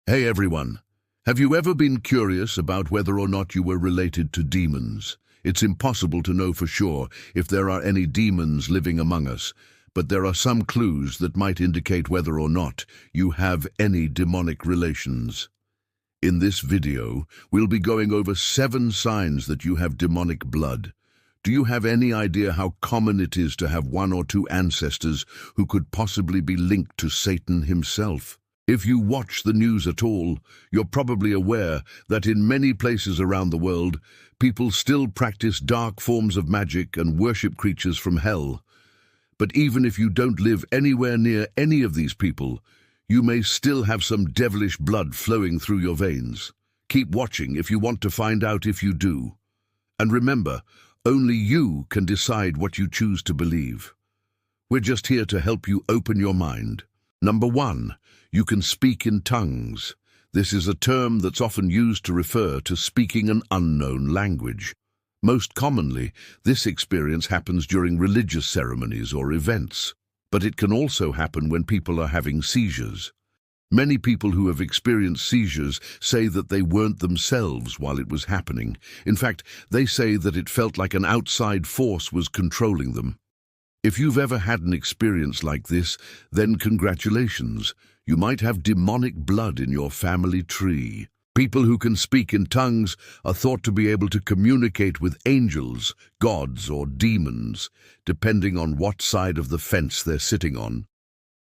Hey everyone, have you ever been curious about whether or not you were related to demons? It's impossible to know for sure if there are any demons living among us, but there are some clues that might indicate whether or not you have any demonic relations. In this video, we'll be going over 7 signs that you have demonic blood. Do you have any idea how common it is to have 1 or 2 ancestors who could possibly be linked to Satan himself? If you watch the news at all, you're probably aware that in many places around the world, people still practice dark forms of magic and worship creatures from hell. But even if you don't live anywhere near any of these people, you may still have some devilish blood flowing through your veins. Keep watching if you want to find out if you do. And remember, only you can decide what you choose to believe. We're just here to help you open your mind. Number 1. You can speak in tongues. This is a term that's often used to refer to speaking an unknown language. Most commonly, this experience happens during religious ceremonies or events, but it can also happen when people are having seizures. Many people who have experienced seizures say that they weren't themselves while it was happening. In fact, they say that it felt like an outside force was controlling them. If you've ever had an experience like this, then congratulations. You might have demonic blood in your family tree. People who can speak in tongues are thought to be able to communicate with angels, gods, or demons, depending on what side of the fence they're sitting on.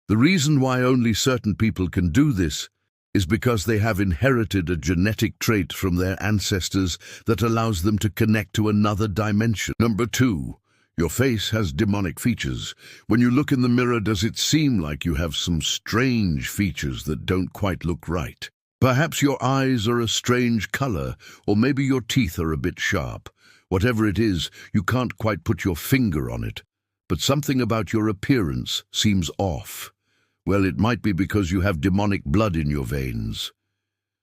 The reason why only certain people can do this is because they have inherited a genetic trait from their ancestors that allows them to connect to another dimension. Number 2. Your face has demonic features. When you look in the mirror, does it seem like you have some strange features that don't quite look right? Perhaps your eyes are a strange color, or maybe your teeth are a bit sharp. Whatever it is, you can't quite put your finger on it. But something about your appearance seems off. Well, it might be because you have demonic blood in your veins.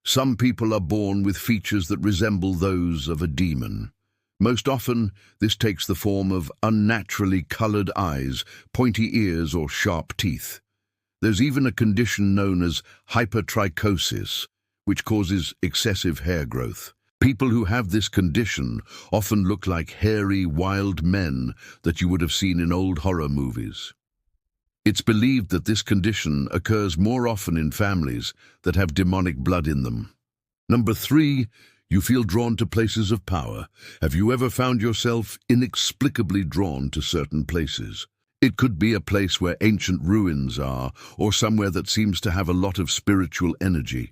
Some people are born with features that resemble those of a demon. Most often, this takes the form of unnaturally colored eyes, pointy ears, or sharp teeth. There's even a condition known as hypertrichosis, which causes excessive hair growth. People who have this condition often look like hairy, wild men that you would have seen in old horror movies. It's believed that this condition occurs more often in families that have demonic blood in them. Number 3. You feel drawn to places of power. Have you ever found yourself inexplicably drawn to certain places? It could be a place where ancient ruins are, or somewhere that seems to have a lot of spiritual energy.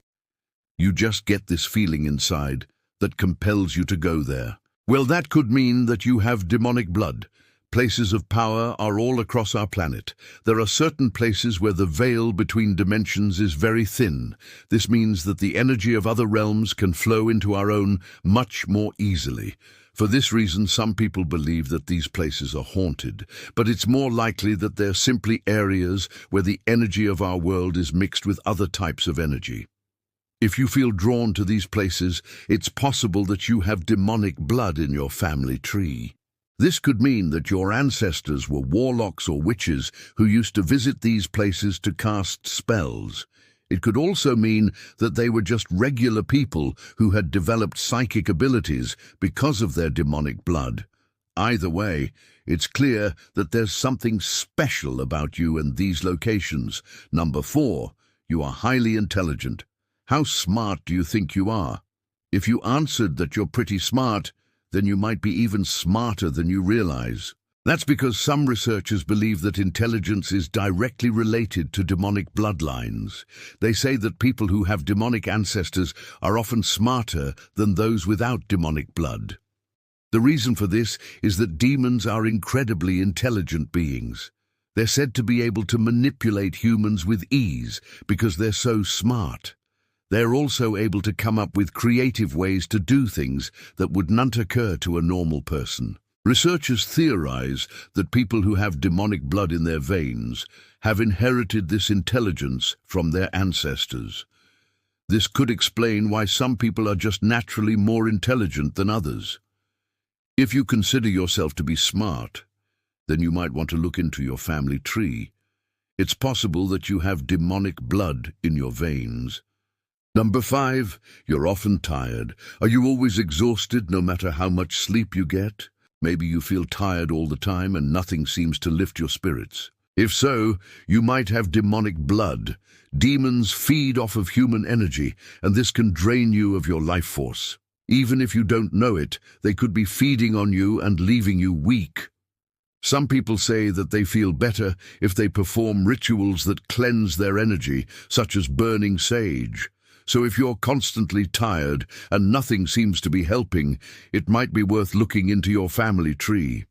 You just get this feeling inside that compels you to go there. Well, that could mean that you have demonic blood. Places of power are all across our planet. There are certain places where the veil between dimensions is very thin. This means that the energy of other realms can flow into our own much more easily. For this reason, some people believe that these places are haunted, but it's more likely that they're simply areas where the energy of our world is mixed with other types of energy. If you feel drawn to these places, it's possible that you have demonic blood in your family tree. This could mean that your ancestors were warlocks or witches who used to visit these places to cast spells. It could also mean that they were just regular people who had developed psychic abilities because of their demonic blood. Either way, it's clear that there's something special about you and these locations. Number 4. You are highly intelligent. How smart do you think you are? If you answered that you're pretty smart, then you might be even smarter than you realize. That's because some researchers believe that intelligence is directly related to demonic bloodlines. They say that people who have demonic ancestors are often smarter than those without demonic blood. The reason for this is that demons are incredibly intelligent beings. They're said to be able to manipulate humans with ease because they're so smart. They're also able to come up with creative ways to do things that would not occur to a normal person. Researchers theorize that people who have demonic blood in their veins have inherited this intelligence from their ancestors. This could explain why some people are just naturally more intelligent than others. If you consider yourself to be smart, then you might want to look into your family tree. It's possible that you have demonic blood in your veins. Number 5, you're often tired. Are you always exhausted no matter how much sleep you get? Maybe you feel tired all the time and nothing seems to lift your spirits. If so, you might have demonic blood. Demons feed off of human energy, and this can drain you of your life force. Even if you don't know it, they could be feeding on you and leaving you weak. Some people say that they feel better if they perform rituals that cleanse their energy, such as burning sage. So if you're constantly tired and nothing seems to be helping, it might be worth looking into your family tree.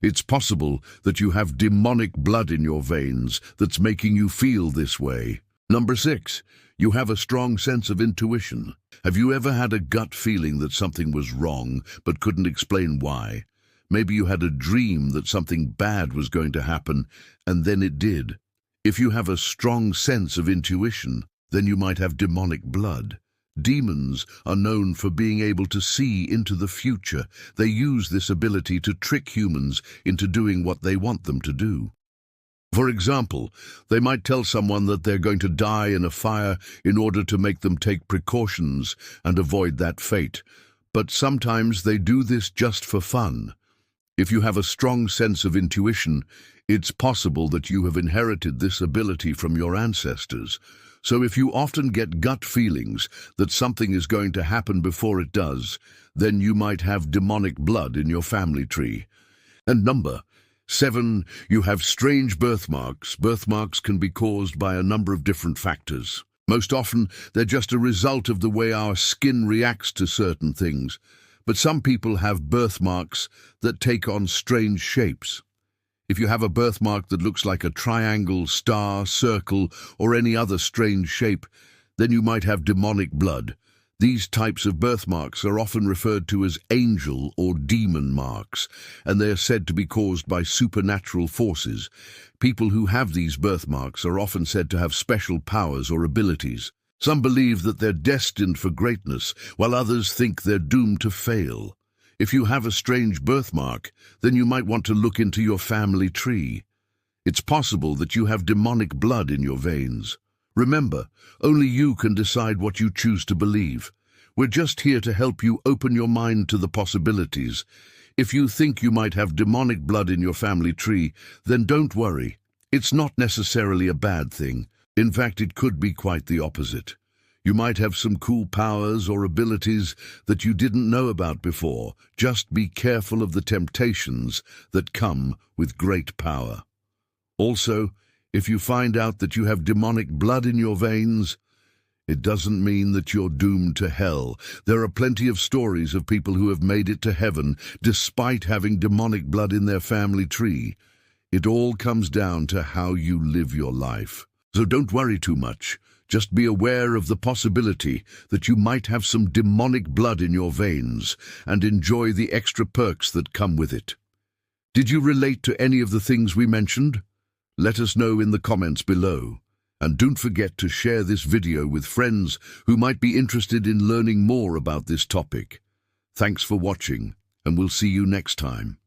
It's possible that you have demonic blood in your veins that's making you feel this way. Number 6, you have a strong sense of intuition. Have you ever had a gut feeling that something was wrong but couldn't explain why? Maybe you had a dream that something bad was going to happen, and then it did. If you have a strong sense of intuition, then you might have demonic blood. Demons are known for being able to see into the future. They use this ability to trick humans into doing what they want them to do. For example, they might tell someone that they're going to die in a fire in order to make them take precautions and avoid that fate. But sometimes they do this just for fun. If you have a strong sense of intuition, it's possible that you have inherited this ability from your ancestors. So if you often get gut feelings that something is going to happen before it does, then you might have demonic blood in your family tree. And number 7, you have strange birthmarks. Birthmarks can be caused by a number of different factors. Most often, they're just a result of the way our skin reacts to certain things. But some people have birthmarks that take on strange shapes. If you have a birthmark that looks like a triangle, star, circle, or any other strange shape, then you might have demonic blood. These types of birthmarks are often referred to as angel or demon marks, and they are said to be caused by supernatural forces. People who have these birthmarks are often said to have special powers or abilities. Some believe that they're destined for greatness, while others think they're doomed to fail. If you have a strange birthmark, then you might want to look into your family tree. It's possible that you have demonic blood in your veins. Remember, only you can decide what you choose to believe. We're just here to help you open your mind to the possibilities. If you think you might have demonic blood in your family tree, then don't worry. It's not necessarily a bad thing. In fact, it could be quite the opposite. You might have some cool powers or abilities that you didn't know about before. Just be careful of the temptations that come with great power. Also, if you find out that you have demonic blood in your veins, it doesn't mean that you're doomed to hell. There are plenty of stories of people who have made it to heaven despite having demonic blood in their family tree. It all comes down to how you live your life. So don't worry too much. Just be aware of the possibility that you might have some demonic blood in your veins and enjoy the extra perks that come with it. Did you relate to any of the things we mentioned? Let us know in the comments below. And don't forget to share this video with friends who might be interested in learning more about this topic. Thanks for watching, and we'll see you next time.